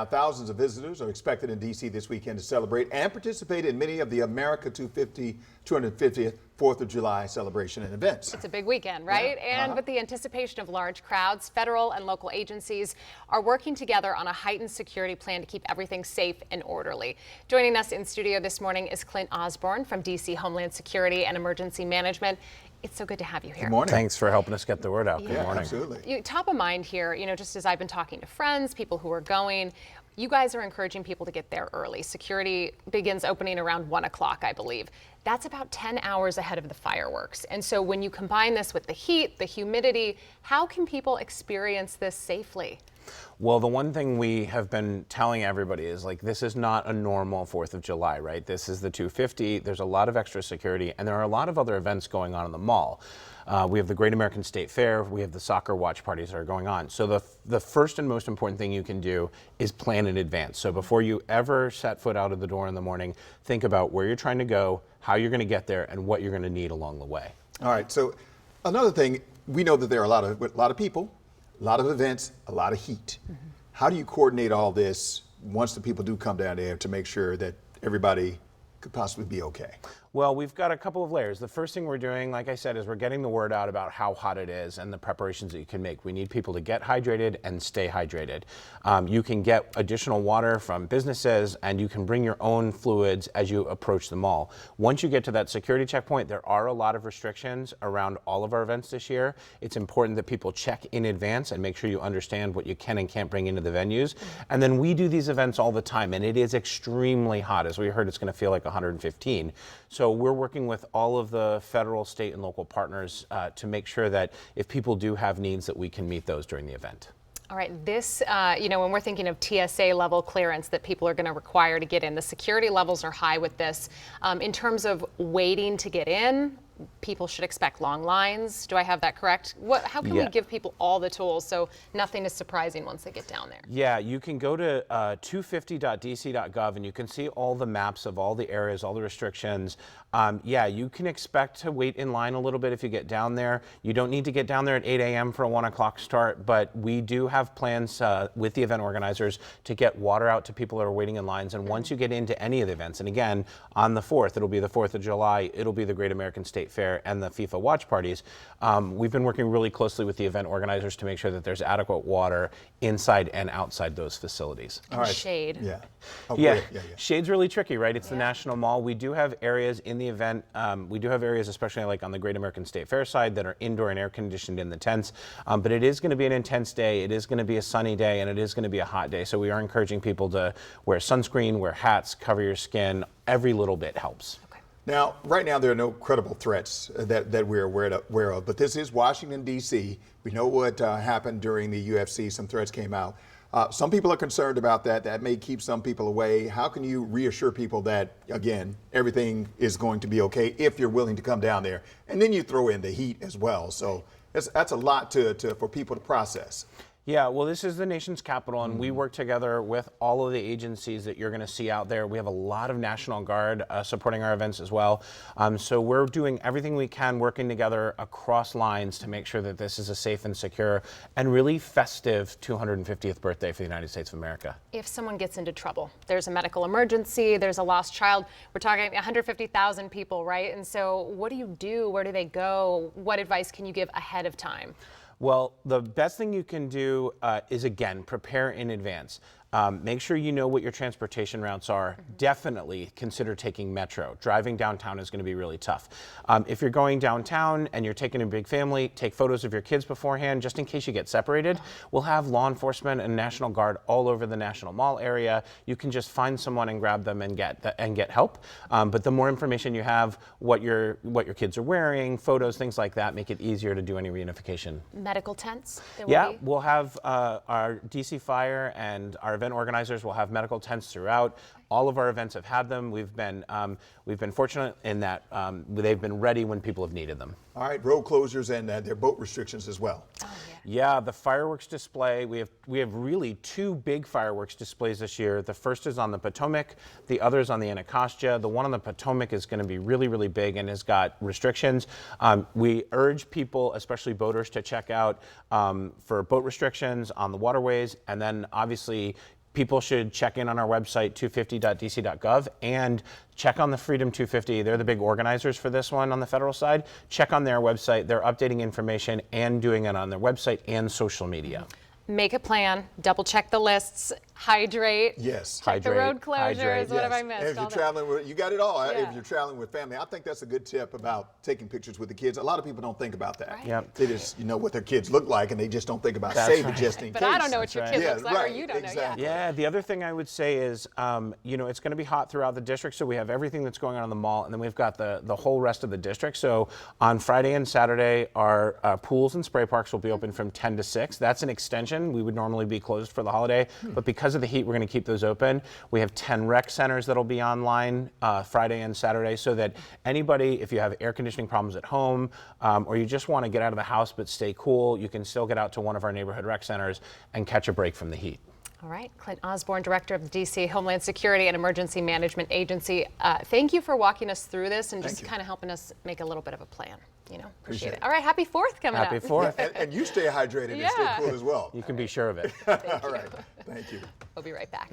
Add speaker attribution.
Speaker 1: Now, thousands of visitors are expected in D.C. this weekend to celebrate and participate in many of the America 250th 4th of July celebration and events.
Speaker 2: It's a big weekend, right?
Speaker 1: Yeah.
Speaker 2: And with the anticipation of large crowds, federal and local agencies are working together on a heightened security plan to keep everything safe and orderly. Joining us in studio this morning is Clint Osborn from D.C. Homeland Security and Emergency Management. It's so good to have you here.
Speaker 1: Good morning.
Speaker 3: Thanks for helping us get the word out.
Speaker 2: Yeah,
Speaker 3: Good morning.
Speaker 1: Absolutely.
Speaker 2: Top of mind here, just as I've been talking to friends, people who are going, you guys are encouraging people to get there early. Security begins opening around 1 o'clock, I believe. That's about 10 hours ahead of the fireworks. And so when you combine this with the heat, the humidity, how can people experience this safely?
Speaker 3: Well, the one thing we have been telling everybody is this is not a normal 4th of July, right? This is the 250. There's a lot of extra security, and there are a lot of other events going on in the mall. We have the Great American State Fair. We have the soccer watch parties that are going on. So the first and most important thing you can do is plan in advance. So before you ever set foot out of the door in the morning, think about where you're trying to go, how you're going to get there, and what you're going to need along the way.
Speaker 1: All right. So another thing, we know that there are a lot of people, a lot of events, a lot of heat. How do you coordinate all this once the people do come down there to make sure that everybody could possibly be okay?
Speaker 3: Well, we've got a couple of layers. The first thing we're doing, like I said, is we're getting the word out about how hot it is and the preparations that you can make. We need people to get hydrated and stay hydrated. You can get additional water from businesses, and you can bring your own fluids as you approach the mall. Once you get to that security checkpoint, there are a lot of restrictions around all of our events this year. It's important that people check in advance and make sure you understand what you can and can't bring into the venues. And then we do these events all the time, and it is extremely hot. As we heard, it's going to feel like 115. So we're working with all of the federal, state, and local partners to make sure that if people do have needs, that we can meet those during the event.
Speaker 2: All right, this, when we're thinking of TSA level clearance that people are going to require to get in, the security levels are high with this. In terms of waiting to get in, people should expect long lines. Do I have that correct? How can we give people all the tools so nothing is surprising once they get down there?
Speaker 3: Yeah, you can go to 250.dc.gov and you can see all the maps of all the areas, all the restrictions. You can expect to wait in line a little bit if you get down there. You don't need to get down there at 8 a.m. for a 1 o'clock start, but we do have plans with the event organizers to get water out to people that are waiting in lines. And once you get into any of the events, and again, on the 4th, it'll be the 4th of July, it'll be the Great American State Fair and the FIFA watch parties. We've been working really closely with the event organizers to make sure that there's adequate water inside and outside those facilities.
Speaker 2: And shade.
Speaker 1: Yeah.
Speaker 3: Shade's really tricky, right? It's the National Mall. We do have areas in the event. We do have areas, especially like on the Great American State Fair side, that are indoor and air conditioned in the tents. But it is going to be an intense day. It is going to be a sunny day, and it is going to be a hot day. So we are encouraging people to wear sunscreen, wear hats, cover your skin. Every little bit helps.
Speaker 1: Now, right now, there are no credible threats that we're aware of, but this is Washington, D.C. We know what happened during the UFC. Some threats came out. Some people are concerned about that. That may keep some people away. How can you reassure people that, again, everything is going to be okay if you're willing to come down there? And then you throw in the heat as well. So that's a lot for people to process.
Speaker 3: Yeah, well, this is the nation's capital, and we work together with all of the agencies that you're going to see out there. We have a lot of National Guard supporting our events as well. So we're doing everything we can, working together across lines to make sure that this is a safe and secure and really festive 250th birthday for the United States of America.
Speaker 2: If someone gets into trouble, there's a medical emergency, there's a lost child, we're talking 150,000 people, right? And so what do you do? Where do they go? What advice can you give ahead of time?
Speaker 3: Well, the best thing you can do is, again, prepare in advance. Make sure you know what your transportation routes are. Definitely consider taking Metro. Driving downtown is going to be really tough. If you're going downtown and you're taking a big family, take photos of your kids beforehand, just in case you get separated. We'll have law enforcement and National Guard all over the National Mall area. You can just find someone and grab them and get help. But the more information you have, what your kids are wearing, photos, things like that, make it easier to do any reunification.
Speaker 2: Medical tents?
Speaker 3: We'll have our DC Fire and our event organizers will have medical tents throughout. All of our events have had them. We've been fortunate in that they've been ready when people have needed them.
Speaker 1: All right, road closures and their boat restrictions as well.
Speaker 2: Oh,
Speaker 3: yeah, the fireworks display. We have really two big fireworks displays this year. The first is on the Potomac. The other is on the Anacostia. The one on the Potomac is going to be really, really big and has got restrictions. We urge people, especially boaters, to check out for boat restrictions on the waterways, and then obviously people should check in on our website, 250.dc.gov, and check on the Freedom 250. They're the big organizers for this one on the federal side. Check on their website. They're updating information and doing it on their website and social media.
Speaker 2: Make a plan, double check the lists, hydrate.
Speaker 1: Yes.
Speaker 2: Check the
Speaker 3: Hydrate,
Speaker 2: road closures.
Speaker 3: hydrate.
Speaker 2: What have I
Speaker 1: And
Speaker 2: missed?
Speaker 1: if you're
Speaker 2: All that.
Speaker 1: traveling with, you got it all.
Speaker 2: Yeah.
Speaker 1: If you're traveling with family, I think that's a good tip about taking pictures with the kids. A lot of people don't think about that.
Speaker 2: Right.
Speaker 3: Yep.
Speaker 1: They just know what their kids look like, and they just don't think about
Speaker 3: That's
Speaker 1: saving
Speaker 3: right.
Speaker 1: just in
Speaker 2: But
Speaker 1: case.
Speaker 2: I don't know what your
Speaker 3: That's
Speaker 2: kid
Speaker 1: right.
Speaker 2: looks
Speaker 1: Yeah,
Speaker 2: like, or
Speaker 1: right,
Speaker 2: you don't
Speaker 1: exactly.
Speaker 2: know.
Speaker 3: Yeah, the other thing I would say is, you know, it's going to be hot throughout the district, so we have everything that's going on in the mall, and then we've got the whole rest of the district. So on Friday and Saturday, our pools and spray parks will be open from 10 to 6. That's an extension. We would normally be closed for the holiday, but because of the heat, we're going to keep those open. We have 10 rec centers that'll be online Friday and Saturday, so that anybody, if you have air conditioning problems at home, or you just want to get out of the house but stay cool, you can still get out to one of our neighborhood rec centers and catch a break from the heat.
Speaker 2: All right, Clint Osborn, Director of the DC Homeland Security and Emergency Management Agency. Thank you for walking us through this and just kind of helping us make a little bit of a plan. You know, appreciate it. All right, happy 4th coming
Speaker 3: Happy
Speaker 2: up.
Speaker 3: 4th.
Speaker 1: And you stay hydrated and stay
Speaker 2: Yeah.
Speaker 1: cool as well.
Speaker 3: You can be sure of it.
Speaker 1: All right. Thank you.
Speaker 2: We'll be right back.